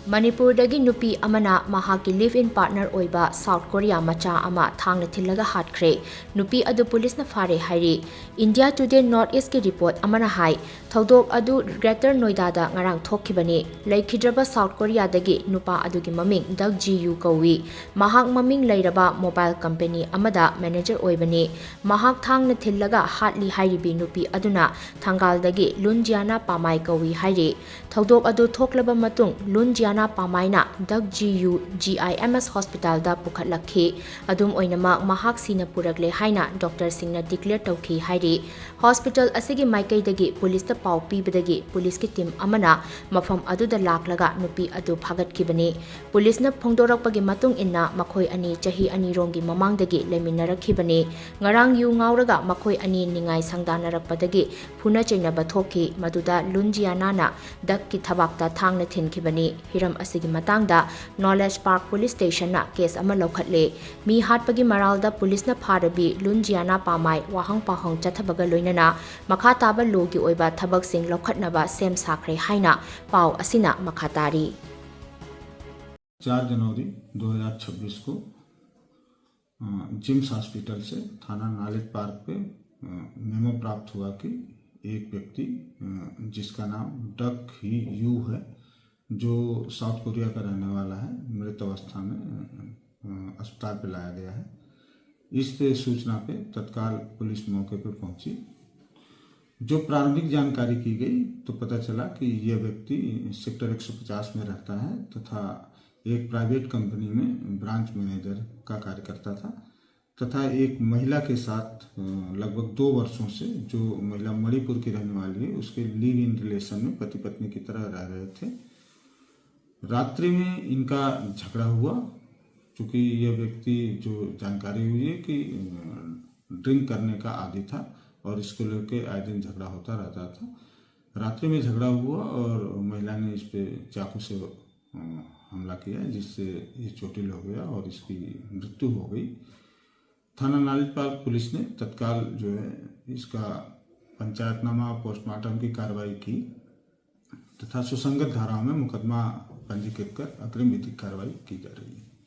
मणिपुरदगी नुपी अमना महाकी लिव इन पार्टनर ओइबा साउथ कोरिया मचा अमा थांगना थिल्लगा हाटख्रे नुपी अदु पुलिस न फारे हाइरि इंडिया टुडे नॉर्थ ईस्ट की रिपोर्ट अमना हाई थौदोक अदु ग्रेटर नोएडा दा ngarang थोखिबनी लेखिद्रबा साउथ कोरिया दगी नुपा अदुगी ममिंग दग जीयू कौवी महाक ममिंग लैरबा मोबाइल कंपनी अमदा मैनेजर ओइबनी महाक थांगना थिल्लगा हाटली हाइरिबी नुपी अदुना थांगालदगी लुनजियाना पामाई कौवी हाइरि थौदोक अदु थोकलबा मतुंग लुनजियाना पामाइना दग जीयू GIMS हॉस्पिटल दा पुखटलखी अदुम ओइनमक महाक सिना पुरगले हाइना डॉक्टर सिंगना डिक्लेयर तौखी हाइरि हॉस्पिटल असिगी माइकैदगी पुलिस ता पाउ पीबदगी पुलिस की टीम अमना मफम अदुदा लाक्लगा नुपी अदु फागतखिबनी पुलिस न फोंदोरकपगी मतुंग इन्ना मखोय अनि चही अनि रोंगी ममांगदगी लेमिनरखिबनी ngarang yu ngauraga मखोय अनि निंगाई संगदानरकपदगी फुना चैनबा थोखी मदुदा लुनजियाना ना दग की थबाकता थांगना थिनखिबनी हिरम असिगी मतांगदा नॉलेज पार्क पुलिस स्टेशन ना केस अमा लौखटले मी हाटपगी मरालदा पुलिस न फारबी लुनजियाना पामाई वाहंग पाहंग चथबगा लोइनना मखा ताबा लोगी ओइबा थबक सिंग लौखटनबा सेम साखरे हाइना पाव असिना मखा तारी 4 जनवरी 2026 को जिम्स हॉस्पिटल से थाना नॉलेज पार्क पे मेमो प्राप्त हुआ कि एक व्यक्ति जिसका नाम डक ही यू है जो साउथ कोरिया का रहने वाला है मृत अवस्था में अस्पताल पे लाया गया है। इस सूचना पे तत्काल पुलिस मौके पे पहुंची। जो प्रारंभिक जानकारी की गई तो पता चला कि यह व्यक्ति सेक्टर 150 में रहता है तथा एक प्राइवेट कंपनी में ब्रांच मैनेजर का कार्य करता था तथा एक महिला के साथ लगभग 2 वर्षों से जो महिला मणिपुर की रहने वाली है उसके लिव इन रिलेशन में पति पत्नी की तरह रह रहे थे। रात्रि में इनका झगड़ा हुआ क्योंकि यह व्यक्ति जो जानकारी हुई है कि ड्रिंक करने का आदी था और इसको लेकर आए दिन झगड़ा होता रहता था। रात्रि में झगड़ा हुआ और महिला ने इस पे चाकू से हमला किया जिससे ये चोटिल हो गया और इसकी मृत्यु हो गई। थाना नॉलेज पार्क पुलिस ने तत्काल जो है इसका पंचायतनामा पोस्टमार्टम की कार्रवाई की तथा सुसंगत धाराओं में मुकदमा पंजीकृत कर अग्रिम विधिक कार्रवाई की जा रही है।